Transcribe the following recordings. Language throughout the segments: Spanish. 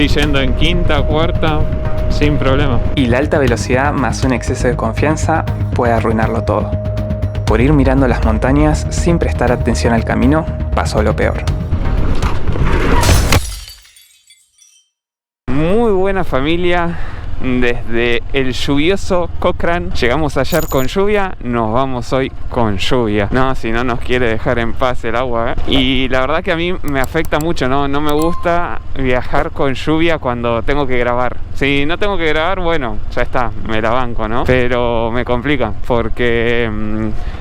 estoy yendo en quinta, cuarta, sin problema. Y la alta velocidad más un exceso de confianza puede arruinarlo todo. Por ir mirando las montañas sin prestar atención al camino, pasó lo peor. Muy buena familia. Desde el lluvioso Cochrane llegamos ayer con lluvia, nos vamos hoy con lluvia. No, si no nos quiere dejar en paz el agua, ¿eh? Y la verdad que a mí me afecta mucho, no me gusta viajar con lluvia cuando tengo que grabar. Si no tengo que grabar, bueno, ya está, me la banco, ¿no? Pero me complica porque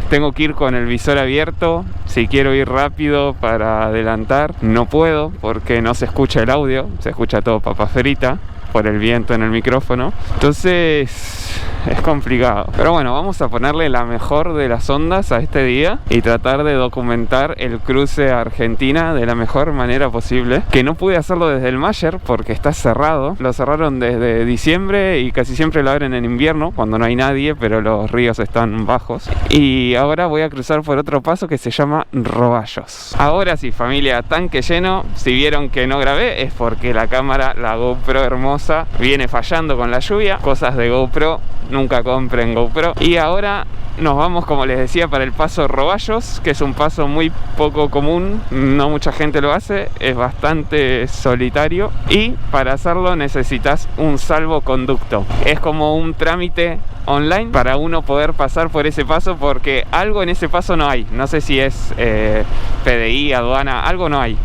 tengo que ir con el visor abierto. Si quiero ir rápido para adelantar, no puedo porque no se escucha el audio, se escucha todo papa frita por el viento en el micrófono, entonces es complicado. Pero bueno, vamos a ponerle la mejor de las ondas a este día y tratar de documentar el cruce a Argentina de la mejor manera posible, que no pude hacerlo desde el Mayer porque está cerrado. Lo cerraron desde diciembre y casi siempre lo abren en invierno cuando no hay nadie, pero los ríos están bajos. Y ahora voy a cruzar por otro paso que se llama Roballos. Ahora sí, familia, tanque lleno. Si vieron que no grabé es porque la cámara, la GoPro hermosa, viene fallando con la lluvia. Cosas de GoPro, nunca compren GoPro. Y ahora nos vamos, como les decía, para el paso Roballos, que es un paso muy poco común, no mucha gente lo hace, es bastante solitario y para hacerlo necesitas un salvoconducto. Es como un trámite online para uno poder pasar por ese paso, porque algo en ese paso no hay, no sé si es PDI, aduana, algo no hay.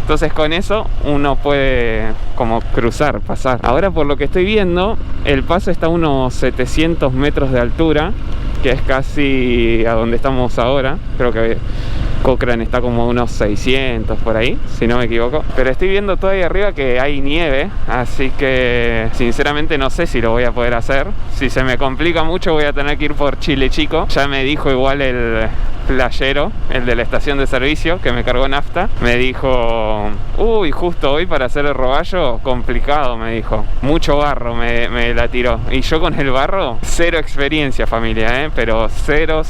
Entonces con eso uno puede como cruzar, pasar. Ahora, por lo que estoy viendo, el paso está a unos 700 metros de altura, que es casi a donde estamos ahora. Creo que Cochrane está como a unos 600 por ahí, si no me equivoco. Pero estoy viendo todo ahí arriba que hay nieve, así que sinceramente no sé si lo voy a poder hacer. Si se me complica mucho voy a tener que ir por Chile Chico. Ya me dijo igual el playero, el de la estación de servicio que me cargó nafta, me dijo: uy, justo hoy para hacer el Roballo, complicado, me dijo. Mucho barro me la tiró. Y yo con el barro, cero experiencia, familia, pero cero.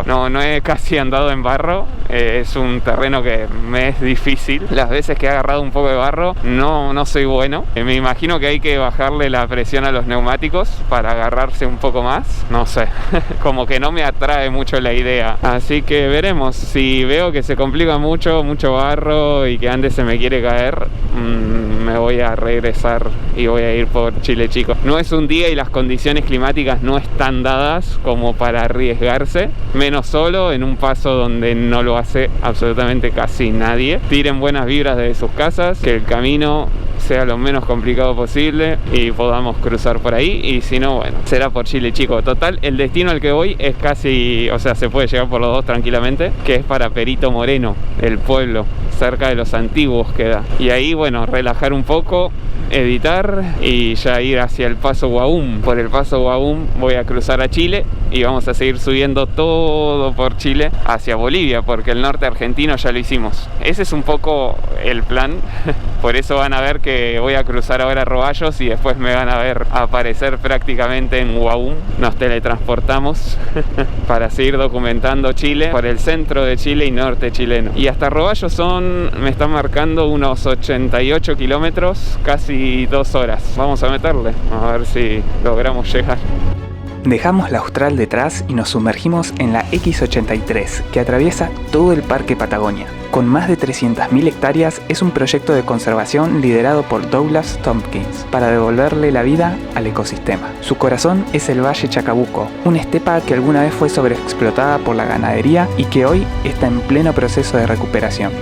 No he casi andado en barro. Es un terreno que me es difícil. Las veces que he agarrado un poco de barro no soy bueno. Me imagino que hay que bajarle la presión a los neumáticos para agarrarse un poco más. No sé, como que no me atrae mucho la idea. Así que veremos. Si veo que se complica mucho barro y que antes se me quiere caer, me voy a regresar y voy a ir por Chile Chico. No es un día y las condiciones climáticas no están dadas como para arriesgarse, menos solo en un paso donde no lo hace absolutamente casi nadie. Tiren buenas vibras desde sus casas, que el camino sea lo menos complicado posible y podamos cruzar por ahí, y si no, bueno, será por Chile Chico. Total, el destino al que voy es casi, o sea, se puede llegar por los dos tranquilamente, que es para Perito Moreno, el pueblo, cerca de Los Antiguos queda. Y ahí, bueno, relajar un poco, editar y ya ir hacia el Paso Guaum. Por el Paso Guaum voy a cruzar a Chile y vamos a seguir subiendo todo por Chile hacia Bolivia, porque el norte argentino ya lo hicimos. Ese es un poco el plan. Por eso van a ver que voy a cruzar ahora Roballos y después me van a ver aparecer prácticamente en Guaum. Nos teletransportamos para seguir documentando Chile por el centro de Chile y norte chileno. Y hasta Roballos me están marcando unos 88 kilómetros, casi 2 horas. Vamos a meterle, a ver si logramos llegar. Dejamos la Austral detrás y nos sumergimos en la X83, que atraviesa todo el Parque Patagonia. Con más de 300.000 hectáreas, es un proyecto de conservación liderado por Douglas Tompkins para devolverle la vida al ecosistema. Su corazón es el Valle Chacabuco, una estepa que alguna vez fue sobreexplotada por la ganadería y que hoy está en pleno proceso de recuperación.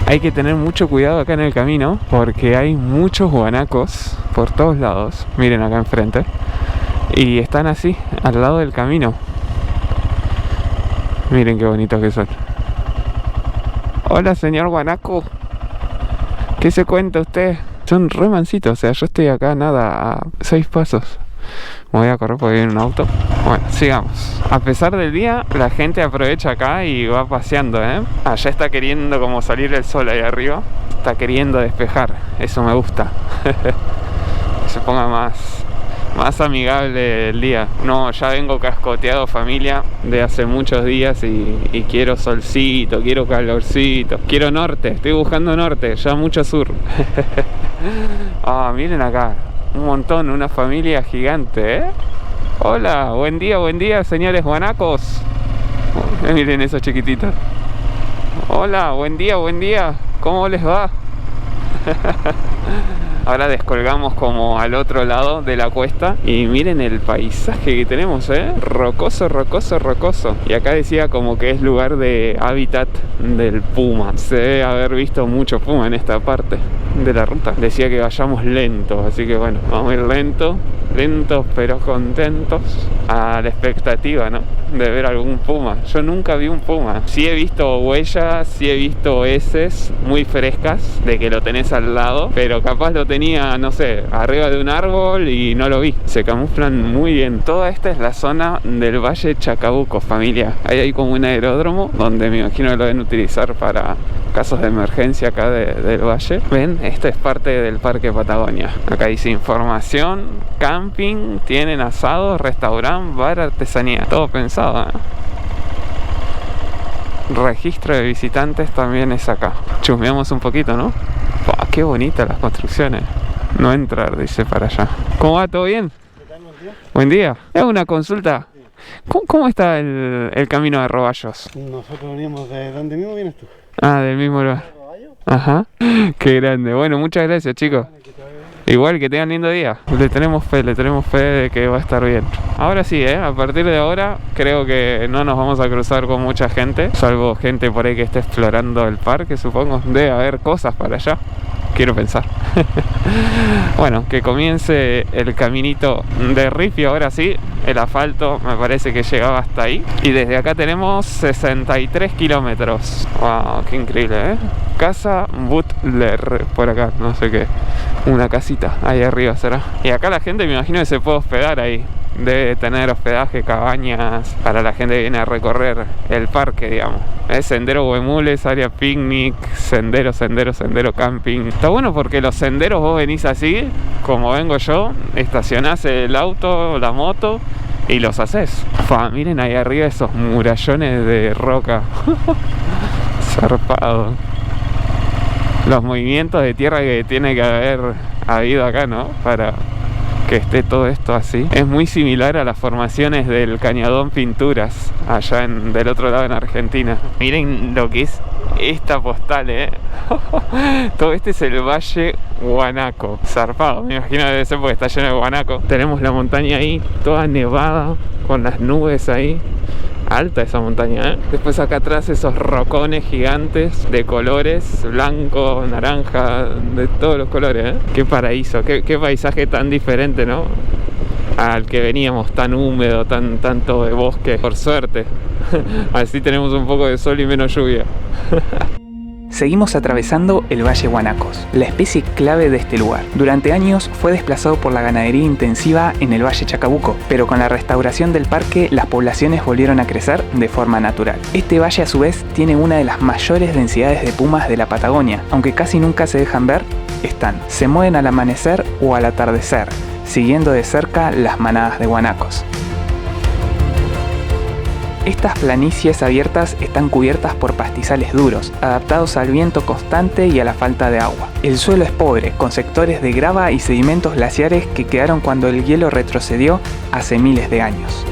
Hay que tener mucho cuidado acá en el camino porque hay muchos guanacos por todos lados. Miren acá enfrente. Y están así, al lado del camino. Miren qué bonitos que son. Hola, señor guanaco. ¿Qué se cuenta usted? Son re mansitos, o sea, yo estoy acá nada a 6 pasos. Me voy a correr porque viene un auto. Bueno, sigamos. A pesar del día, la gente aprovecha acá y va paseando, Allá está queriendo como salir el sol ahí arriba. Está queriendo despejar, eso me gusta. Que se ponga más amigable el día. No, ya vengo cascoteado, familia, de hace muchos días y quiero solcito, quiero calorcito, quiero norte, estoy buscando norte, ya mucho sur. Ah, miren acá, un montón, una familia gigante, ¿eh? Hola, buen día, señores guanacos. Miren esos chiquititos. Hola, buen día, ¿cómo les va? Ahora descolgamos como al otro lado de la cuesta y miren el paisaje que tenemos, rocoso. Y acá decía como que es lugar de hábitat del puma. Se debe haber visto mucho puma en esta parte de la ruta. Decía que vayamos lentos, así que bueno, vamos a ir lentos pero contentos, a la expectativa, ¿no?, de ver algún puma. Yo nunca vi un puma. Sí he visto huellas, sí he visto heces muy frescas de que lo tenés al lado, pero capaz lo tenía, no sé, arriba de un árbol y no lo vi. Se camuflan muy bien. Toda esta es la zona del Valle Chacabuco, familia. Ahí hay como un aeródromo donde me imagino que lo deben utilizar para casos de emergencia acá del valle. Ven, esta es parte del Parque Patagonia. Acá dice información, camping, tienen asados, restaurante, bar, artesanía. Todo pensado, ¿eh? Registro de visitantes también es acá. Chusmeamos un poquito, ¿no? ¡Pah, qué bonitas las construcciones! No entrar, dice para allá. ¿Cómo va? ¿Todo bien? ¿Qué tal? Buen día. Buen día. ¿Es una consulta? Sí. ¿Cómo está el camino de Roballos? Nosotros veníamos de... ¿Dónde mismo vienes tú? Ah, del mismo lugar. Ajá. Qué grande. Bueno, muchas gracias, chicos. Igual, que tengan lindo día. Le tenemos fe de que va a estar bien. Ahora sí, a partir de ahora creo que no nos vamos a cruzar con mucha gente, salvo gente por ahí que esté explorando el parque, supongo. Debe haber cosas para allá, quiero pensar. Bueno, que comience el caminito de Rifio. Ahora sí, el asfalto me parece que llegaba hasta ahí. Y desde acá tenemos 63 kilómetros. Wow, qué increíble, Casa Butler, por acá, no sé qué. Una casita, ahí arriba será. Y acá la gente me imagino que se puede hospedar ahí. Debe tener hospedaje, cabañas para la gente que viene a recorrer el parque, digamos. Es sendero huemules, área picnic, sendero camping. Está bueno porque los senderos vos venís así, como vengo yo, estacionás el auto, la moto y los haces. Miren ahí arriba esos murallones de roca. Zarpado. Los movimientos de tierra que tiene que haber habido acá, ¿no? Para que esté todo esto así. Es muy similar a las formaciones del Cañadón Pinturas, allá del otro lado en Argentina. Miren lo que es esta postal, Todo este es el Valle Guanaco. Zarpado, me imagino que debe ser porque está lleno de guanaco. Tenemos la montaña ahí, toda nevada, con las nubes ahí. Alta esa montaña, Después acá atrás esos rocones gigantes de colores, blanco, naranja, de todos los colores, Qué paraíso, qué paisaje tan diferente, ¿no?, al que veníamos, tan húmedo, tanto de bosque. Por suerte, así tenemos un poco de sol y menos lluvia. Seguimos atravesando el Valle Guanacos, la especie clave de este lugar. Durante años fue desplazado por la ganadería intensiva en el Valle Chacabuco, pero con la restauración del parque las poblaciones volvieron a crecer de forma natural. Este valle a su vez tiene una de las mayores densidades de pumas de la Patagonia, aunque casi nunca se dejan ver, están. Se mueven al amanecer o al atardecer, siguiendo de cerca las manadas de guanacos. Estas planicies abiertas están cubiertas por pastizales duros, adaptados al viento constante y a la falta de agua. El suelo es pobre, con sectores de grava y sedimentos glaciares que quedaron cuando el hielo retrocedió hace miles de años.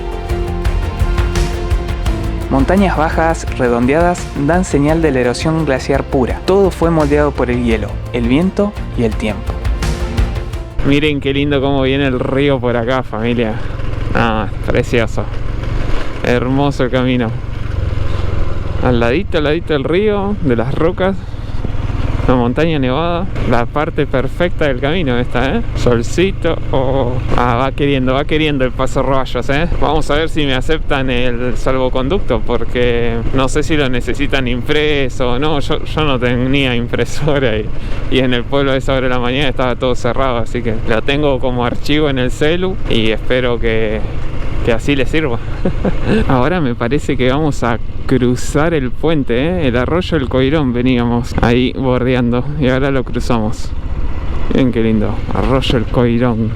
Montañas bajas, redondeadas, dan señal de la erosión glaciar pura. Todo fue moldeado por el hielo, el viento y el tiempo. Miren qué lindo cómo viene el río por acá, familia. Precioso. Hermoso el camino. Al ladito del río, de las rocas, la montaña nevada, la parte perfecta del camino esta, Solcito. Va queriendo el Paso Roballos, Vamos a ver si me aceptan el salvoconducto, porque no sé si lo necesitan impreso o no. Yo no tenía impresora y en el pueblo a esa hora de la mañana estaba todo cerrado, así que lo tengo como archivo en el celu y espero que así les sirva. Ahora me parece que vamos a cruzar el puente, el arroyo El Coirón veníamos ahí bordeando y ahora lo cruzamos. Miren qué lindo, arroyo El Coirón.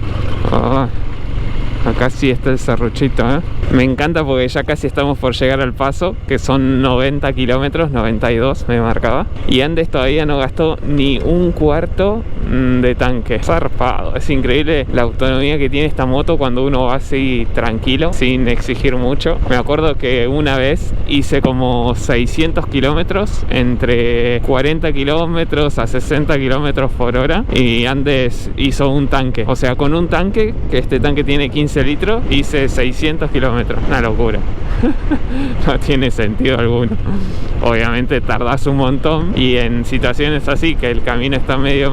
acá sí está el serruchito, ¿eh? Me encanta porque ya casi estamos por llegar al paso, que son 90 kilómetros, 92 me marcaba. Y Andes todavía no gastó ni un cuarto de tanque. Zarpado, es increíble la autonomía que tiene esta moto cuando uno va así tranquilo, sin exigir mucho. Me acuerdo que una vez hice como 600 kilómetros, entre 40 kilómetros a 60 kilómetros por hora, y Andes hizo un tanque. O sea, con un tanque, que este tanque tiene 15 litros, hice 600 kilómetros. Una locura. No tiene sentido alguno. Obviamente tardás un montón, y en situaciones así, que el camino está medio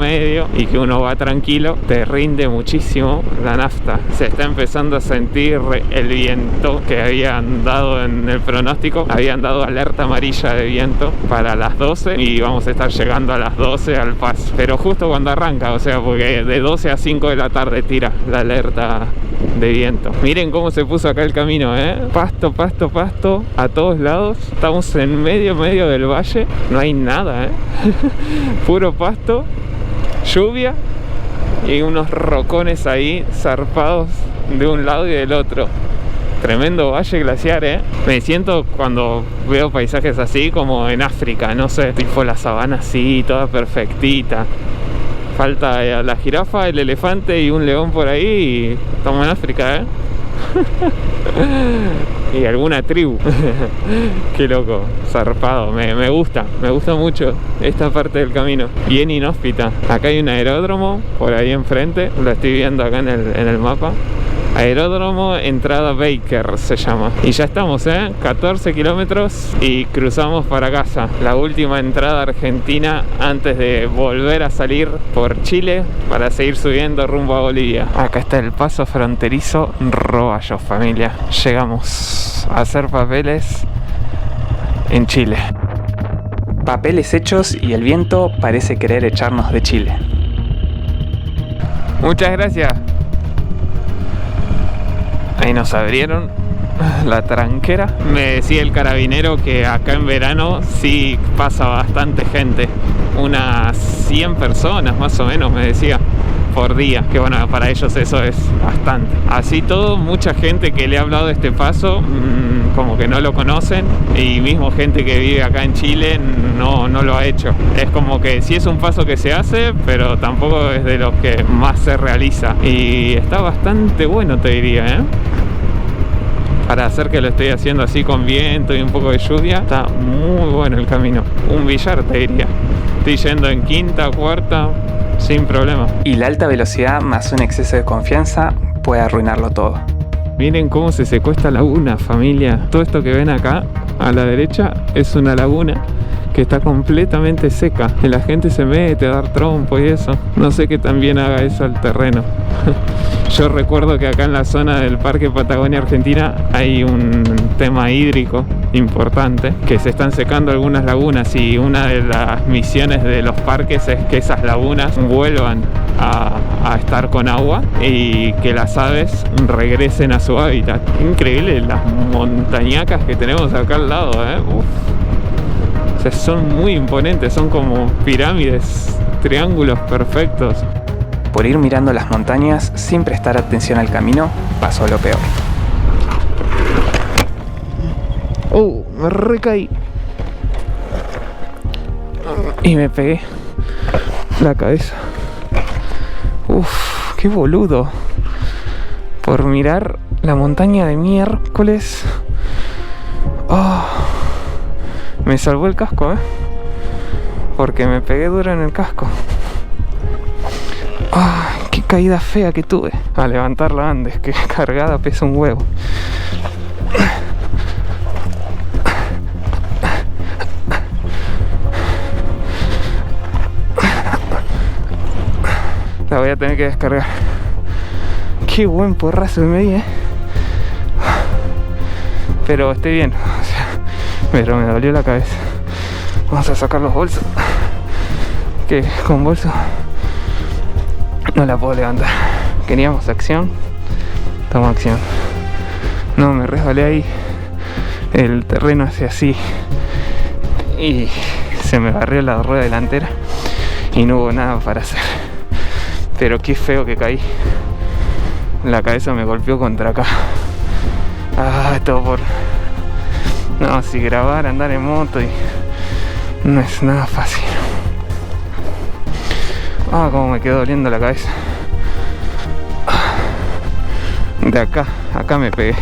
y que uno va tranquilo, te rinde muchísimo la nafta. Se está empezando a sentir el viento que habían dado en el pronóstico. Habían dado alerta amarilla de viento para las 12 y vamos a estar llegando a las 12 al paso, pero justo cuando arranca, o sea, porque de 12 a 5 de la tarde tira la alerta de viento. Miren cómo se puso acá el camino, pasto, pasto, pasto a todos lados. Estamos en medio del valle, no hay nada, puro pasto, lluvia y unos rocones ahí zarpados de un lado y del otro. Tremendo valle glaciar, Me siento, cuando veo paisajes así, como en África, no sé, tipo la sabana así, toda perfectita. Falta la jirafa, el elefante y un león por ahí y estamos en África, Y alguna tribu. Qué loco, zarpado. Me gusta mucho esta parte del camino. Bien inhóspita. Acá hay un aeródromo por ahí enfrente, lo estoy viendo acá en el mapa. Aeródromo Entrada Baker se llama. Y ya estamos, 14 kilómetros y cruzamos para casa. La última entrada argentina antes de volver a salir por Chile para seguir subiendo rumbo a Bolivia. Acá está el paso fronterizo Roballo, familia. Llegamos a hacer papeles en Chile. Papeles hechos y el viento parece querer echarnos de Chile. Muchas gracias. Ahí nos abrieron la tranquera. Me decía el carabinero que acá en verano sí pasa bastante gente. Unas 100 personas más o menos, me decía, por día. Que bueno, para ellos eso es bastante. Así todo, mucha gente que le ha hablado de este paso como que no lo conocen, y mismo gente que vive acá en Chile no lo ha hecho. Es como que sí es un paso que se hace, pero tampoco es de los que más se realiza, y está bastante bueno, te diría, para hacer que lo estoy haciendo así con viento y un poco de lluvia. Está muy bueno el camino, un billar, te diría. Estoy yendo en quinta, cuarta sin problema. Y la alta velocidad más un exceso de confianza puede arruinarlo todo. Miren cómo se secó esta laguna, familia. Todo esto que ven acá a la derecha es una laguna que está completamente seca. Y la gente se mete a dar trompo y eso. No sé qué tan bien haga eso al terreno. Yo recuerdo que acá en la zona del Parque Patagonia Argentina hay un tema hídrico importante, que se están secando algunas lagunas, y una de las misiones de los parques es que esas lagunas vuelvan a estar con agua y que las aves regresen a su hábitat. Increíble las montañacas que tenemos acá al lado, Uf. O sea, son muy imponentes, son como pirámides, triángulos perfectos. Por ir mirando las montañas sin prestar atención al camino, pasó lo peor. Me recaí y me pegué la cabeza. Uf, qué boludo. Por mirar la montaña de miércoles. Me salvó el casco, porque me pegué duro en el casco. Qué caída fea que tuve. A levantarla antes, que cargada pesa un huevo. La voy a tener que descargar. Qué buen porrazo me di, pero estoy bien. O sea, pero me dolió la cabeza. Vamos a sacar los bolsos, que con bolso no la puedo levantar. Queríamos acción, toma acción. No, me resbalé ahí. El terreno hace así y se me barrió la rueda delantera y no hubo nada para hacer. Pero qué feo que caí. la cabeza me golpeó contra acá. Ah, todo por... No, si grabar, andar en moto y... no es nada fácil. Ah, cómo me quedó doliendo la cabeza. De acá me pegué.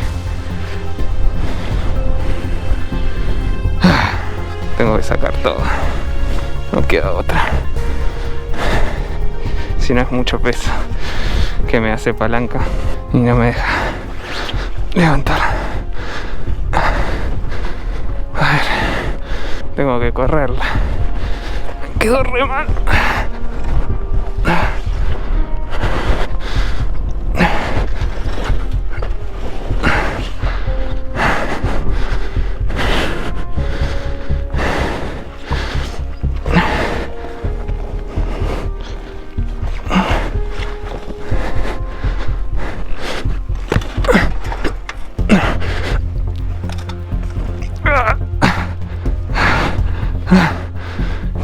Tengo que sacar todo. No queda otra. Si no es mucho peso que me hace palanca y no me deja levantar. A ver, tengo que correrla. Me quedó re mal.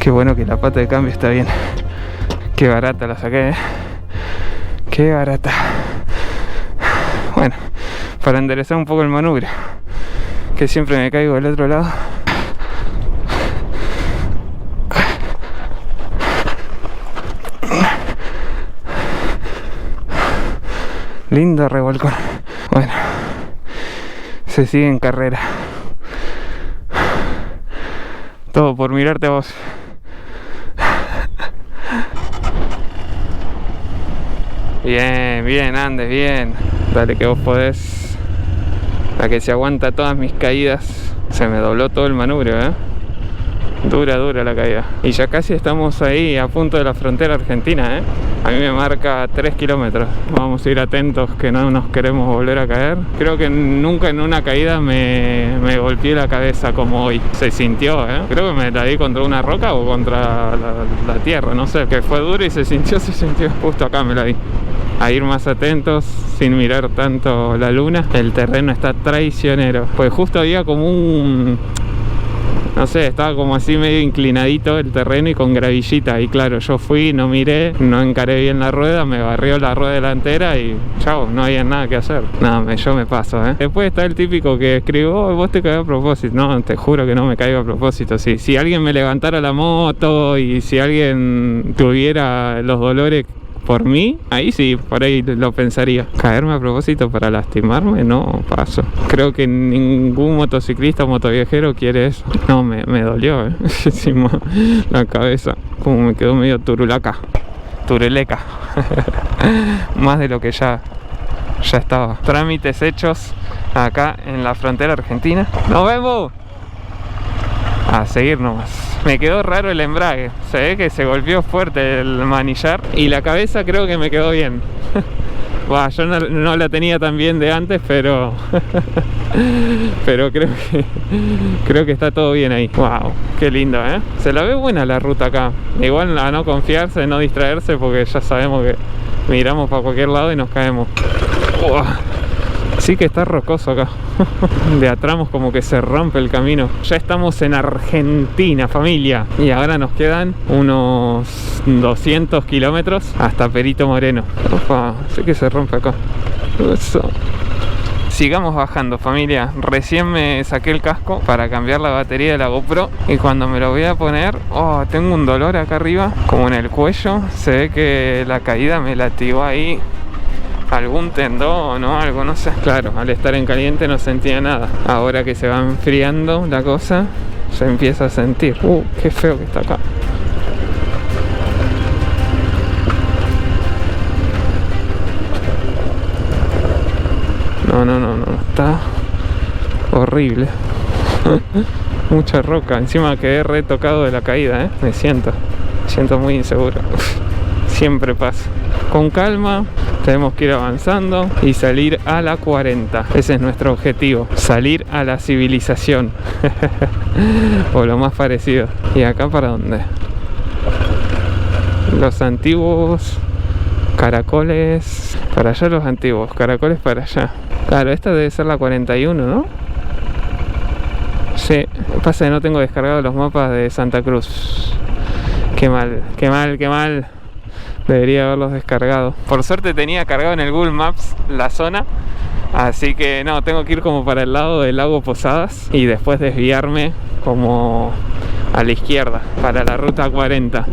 Qué bueno que la pata de cambio está bien. Qué barata la saqué, Qué barata. Bueno, para enderezar un poco el manubrio, que siempre me caigo del otro lado. Lindo revolcón. Bueno, se sigue en carrera. Todo por mirarte a vos. Bien, bien, Andes, bien. Dale que vos podés. La que se aguanta todas mis caídas. Se me dobló todo el manubrio, Dura la caída. Y ya casi estamos ahí a punto de la frontera argentina, A mí me marca 3 kilómetros. Vamos a ir atentos que no nos queremos volver a caer. Creo que nunca en una caída me golpeé la cabeza como hoy. Se sintió, Creo que me la di contra una roca o contra la tierra, no sé. Que fue duro y se sintió. Justo acá me la di. A ir más atentos, sin mirar tanto la luna. El terreno está traicionero. Pues justo había como un... no sé, estaba como así medio inclinadito el terreno y con gravillita. Y claro, yo fui, no miré, no encaré bien la rueda, me barrió la rueda delantera y chao, no había nada que hacer. Nada, yo me paso, Después está el típico que escribo, vos te caes a propósito. No, te juro que no me caigo a propósito. Si alguien me levantara la moto y si alguien tuviera los dolores por mí, ahí sí, por ahí lo pensaría. Caerme a propósito para lastimarme, no paso. Creo que ningún motociclista o motoviajero quiere eso. No, me dolió, encima la cabeza, como me quedó medio tureleca. Más de lo que ya estaba. Trámites hechos acá en la frontera argentina. ¡Nos vemos! A seguir nomás. Me quedó raro el embrague. Se ve que se golpeó fuerte el manillar. Y la cabeza creo que me quedó bien. Bah, yo no la tenía tan bien de antes, pero pero creo que está todo bien ahí. Wow, qué lindo, Se la ve buena la ruta acá. Igual a no confiarse, no distraerse, porque ya sabemos que miramos para cualquier lado y nos caemos. Wow. Sí que está rocoso acá. De a tramos como que se rompe el camino. Ya estamos en Argentina, familia. Y ahora nos quedan unos 200 kilómetros hasta Perito Moreno. Opa, sí que se rompe acá. Eso. Sigamos bajando, familia. Recién me saqué el casco para cambiar la batería de la GoPro. Y cuando me lo voy a poner, tengo un dolor acá arriba, como en el cuello. Se ve que la caída me latigó ahí algún tendón o algo, no sé. Claro, al estar en caliente no sentía nada. Ahora que se va enfriando la cosa, se empieza a sentir. Qué feo que está acá. No, está horrible. Mucha roca, encima quedé retocado de la caída, me siento muy inseguro. Siempre pasa. Con calma, tenemos que ir avanzando y salir a la 40. Ese es nuestro objetivo, salir a la civilización. O lo más parecido. ¿Y acá para dónde? Los antiguos caracoles. Para allá los antiguos, caracoles para allá. Claro, esta debe ser la 41, ¿no? Sí, pasa que no tengo descargados los mapas de Santa Cruz. Qué mal. Debería haberlos descargado. Por suerte tenía cargado en el Google Maps la zona. Así que no, tengo que ir como para el lado del lago Posadas y después desviarme como a la izquierda para la ruta 40.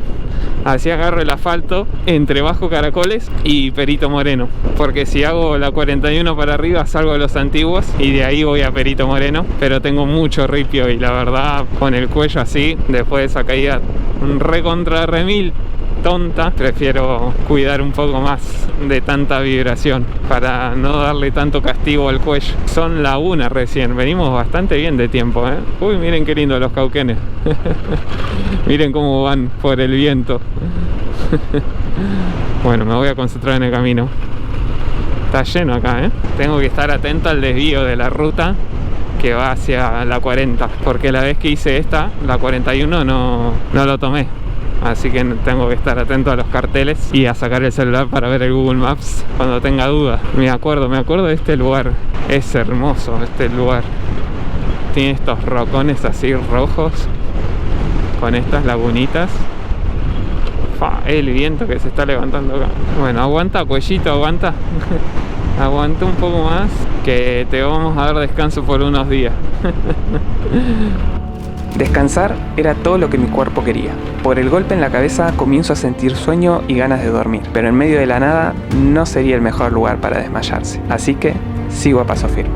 Así agarro el asfalto entre Bajo Caracoles y Perito Moreno, porque si hago la 41 para arriba salgo a Los Antiguos y de ahí voy a Perito Moreno, pero tengo mucho ripio y la verdad con el cuello así, después de esa caída recontra remil tonta, prefiero cuidar un poco más de tanta vibración para no darle tanto castigo al cuello. Son la 1 recién, venimos bastante bien de tiempo, ¿eh? Uy, miren qué lindo los cauquenes. Miren cómo van por el viento. Bueno, me voy a concentrar en el camino. Está lleno acá, ¿eh? Tengo que estar atento al desvío de la ruta que va hacia la 40, porque la vez que hice esta, la 41, no lo tomé. Así que tengo que estar atento a los carteles y a sacar el celular para ver el Google Maps cuando tenga dudas. Me acuerdo de este lugar. Es hermoso este lugar. Tiene estos rocones así rojos con estas lagunitas. El viento que se está levantando acá. Bueno, aguanta, cuellito, aguanta. Aguanta un poco más, que te vamos a dar descanso por unos días. Descansar era todo lo que mi cuerpo quería. Por el golpe en la cabeza comienzo a sentir sueño y ganas de dormir, pero en medio de la nada no sería el mejor lugar para desmayarse, así que sigo a paso firme.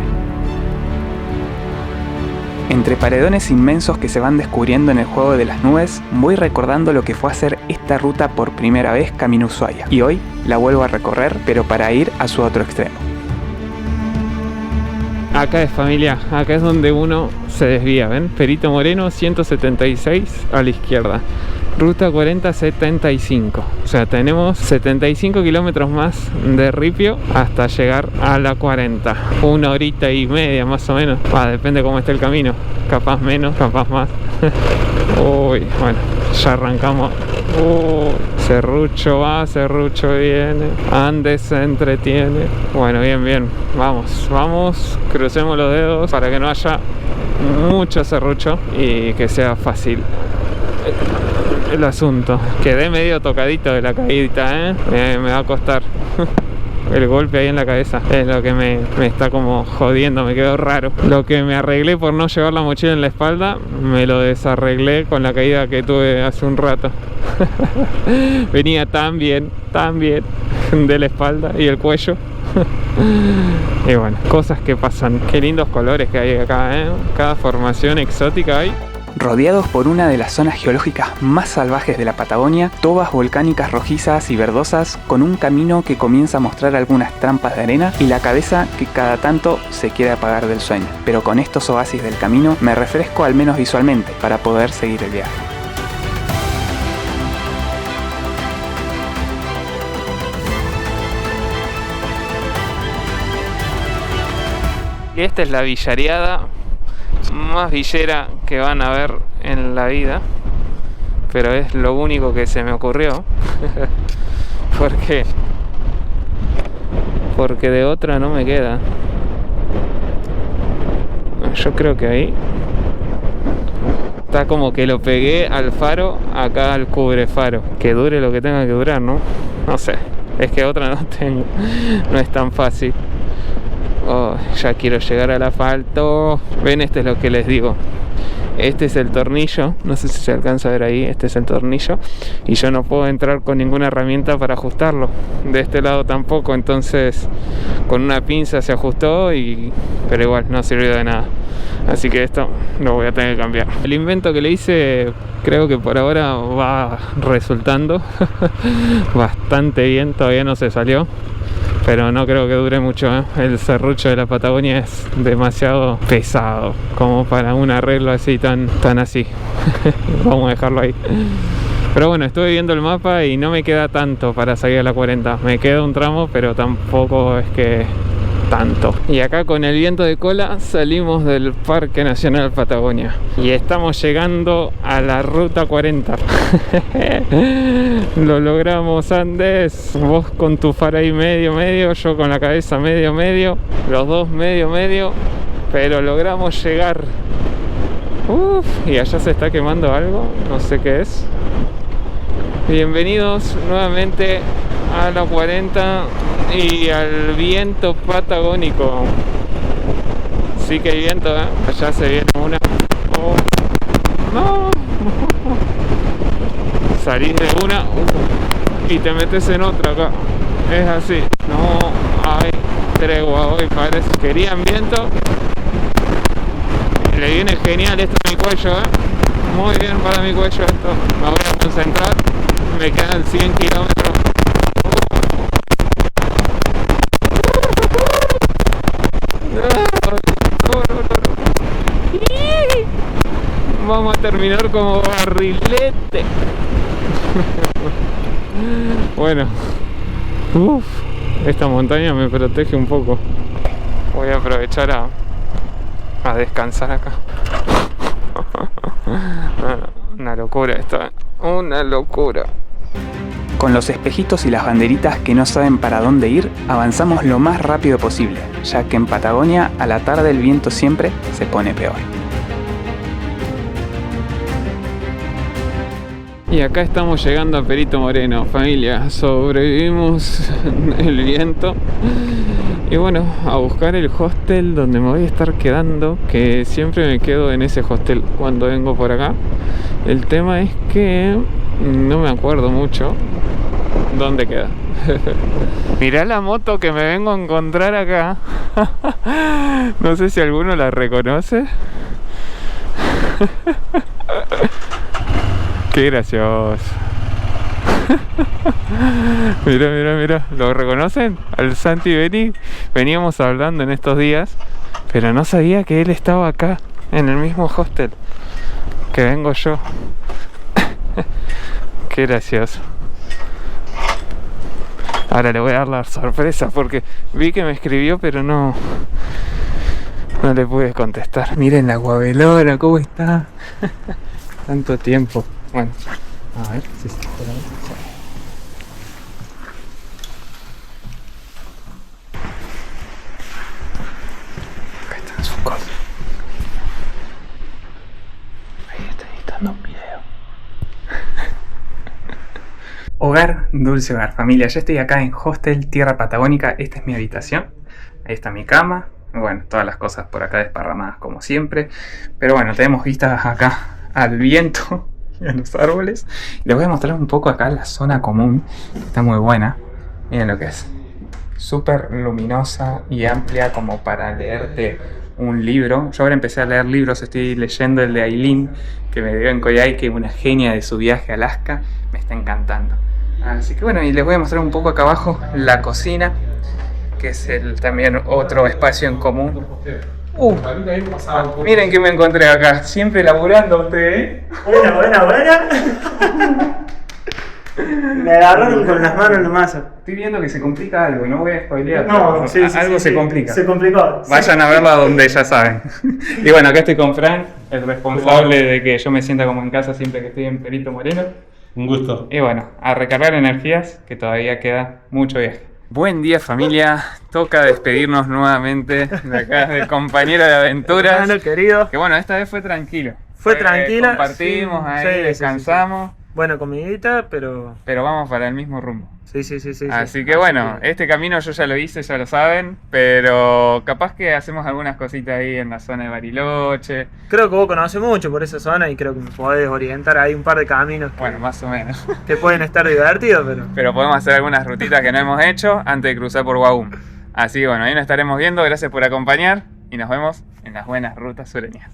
Entre paredones inmensos que se van descubriendo en el juego de las nubes, voy recordando lo que fue hacer esta ruta por primera vez camino Ushuaia, y hoy la vuelvo a recorrer, pero para ir a su otro extremo. Acá es, familia, acá es donde uno se desvía, ¿ven? Perito Moreno 176 a la izquierda, ruta 4075, o sea, tenemos 75 kilómetros más de ripio hasta llegar a la 40, 1 horita y media más o menos, depende cómo esté el camino, capaz menos, capaz más. Uy, bueno, ya arrancamos. Serrucho va, Serrucho viene, Andes se entretiene. Bueno, bien, vamos, crucemos los dedos para que no haya mucho serrucho y que sea fácil el asunto. Quedé medio tocadito de la caída, me va a costar. El golpe ahí en la cabeza es lo que me está como jodiendo, me quedó raro. Lo que me arreglé por no llevar la mochila en la espalda, me lo desarreglé con la caída que tuve hace un rato. Venía tan bien de la espalda y el cuello. Y bueno, cosas que pasan. Qué lindos colores que hay acá, cada formación exótica hay. Rodeados por una de las zonas geológicas más salvajes de la Patagonia, tobas volcánicas rojizas y verdosas, con un camino que comienza a mostrar algunas trampas de arena y la cabeza que cada tanto se quiere apagar del sueño. Pero con estos oasis del camino me refresco al menos visualmente para poder seguir el viaje. Y esta es la villareada más villera que van a ver en la vida, pero es lo único que se me ocurrió. ¿Por qué? Porque de otra no me queda. Yo creo que ahí está como que lo pegué al faro, acá al cubrefaro. Que dure lo que tenga que durar, ¿no? No sé, es que otra no tengo. No es tan fácil. Ya quiero llegar al asfalto. Ven, este es lo que les digo. Este es el tornillo, no sé si se alcanza a ver ahí, este es el tornillo. Y yo no puedo entrar con ninguna herramienta para ajustarlo. De este lado tampoco, entonces con una pinza se ajustó, pero igual no sirvió de nada. Así que esto lo voy a tener que cambiar. El invento que le hice creo que por ahora va resultando bastante bien, todavía no se salió. Pero no creo que dure mucho, El serrucho de la Patagonia es demasiado pesado como para un arreglo así tan así. Vamos a dejarlo ahí. Pero bueno, estuve viendo el mapa y no me queda tanto para salir a la 40. Me queda un tramo, pero tampoco es que tanto. Y acá con el viento de cola salimos del Parque Nacional Patagonia y estamos llegando a la ruta 40. Lo logramos, Andes. Vos con tu faro ahí medio, yo con la cabeza medio, los dos medio, pero logramos llegar. Y allá se está quemando algo, no sé qué es. Bienvenidos nuevamente a la 40 y al viento patagónico. Sí que hay viento, ¿eh? Allá se viene una. Oh. No. Salís de una y te metes en otra acá. Es así. No hay tregua hoy, parece. Querían viento. Le viene genial esto a mi cuello, ¿eh? Muy bien para mi cuello esto. Me voy a concentrar. Me quedan 100 kilómetros. Vamos a terminar como barrilete. Bueno, esta montaña me protege un poco. Voy a aprovechar a descansar acá. Una locura esto, una locura. Con los espejitos y las banderitas que no saben para dónde ir, avanzamos lo más rápido posible, ya que en Patagonia a la tarde el viento siempre se pone peor. Y acá estamos llegando a Perito Moreno, familia. Sobrevivimos el viento. Y bueno, a buscar el hostel donde me voy a estar quedando, que siempre me quedo en ese hostel cuando vengo por acá. El tema es que no me acuerdo mucho dónde queda. Mirá la moto que me vengo a encontrar acá. No sé si alguno la reconoce. Qué gracioso. Mira, ¿lo reconocen? Al Santi Beni. Veníamos hablando en estos días, pero no sabía que él estaba acá, en el mismo hostel que vengo yo. Qué gracioso. Ahora le voy a dar la sorpresa porque vi que me escribió, pero no le pude contestar. Miren la guabelora, ¿cómo está? Tanto tiempo. Bueno, a ver si está por ahí. Acá están sus cosas. Ahí está editando un video. Hogar, dulce hogar, familia. Ya estoy acá en Hostel Tierra Patagónica. Esta es mi habitación. Ahí está mi cama. Bueno, todas las cosas por acá desparramadas como siempre. Pero bueno, tenemos vistas acá al viento y a los árboles. Les voy a mostrar un poco acá la zona común, que está muy buena. Miren lo que es. Súper luminosa y amplia como para leerte un libro. Yo ahora empecé a leer libros, estoy leyendo el de Aileen, que me dio en Coyhaique, una genia de su viaje a Alaska. Me está encantando. Así que bueno, y les voy a mostrar un poco acá abajo la cocina, que es también otro espacio en común. Miren que me encontré acá, siempre laburando usted, ¿eh? Buena. Me agarraron con las manos en la masa. Estoy viendo que se complica algo, no voy a spoilear. No, sí, algo se complica. Se complicó. Vayan a verla donde ya saben. Y bueno, acá estoy con Fran, el responsable de que yo me sienta como en casa siempre que estoy en Perito Moreno. Un gusto. Y bueno, a recargar energías, que todavía queda mucho viaje. Buen día, familia. Toca despedirnos nuevamente de acá, de compañera de aventuras. Hermano querido. Que bueno, esta vez fue tranquilo. Fue tranquila. Compartimos sí, ahí, descansamos. Sí. Bueno, comidita, pero vamos para el mismo rumbo. Sí. Así que bueno, este camino yo ya lo hice, ya lo saben, pero capaz que hacemos algunas cositas ahí en la zona de Bariloche. Creo que vos conocés mucho por esa zona y creo que me podés orientar. Hay un par de caminos Bueno, más o menos. que pueden estar divertidos, pero podemos hacer algunas rutitas que no hemos hecho antes de cruzar por Guaum. Así que bueno, ahí nos estaremos viendo. Gracias por acompañar y nos vemos en las buenas rutas sureñas.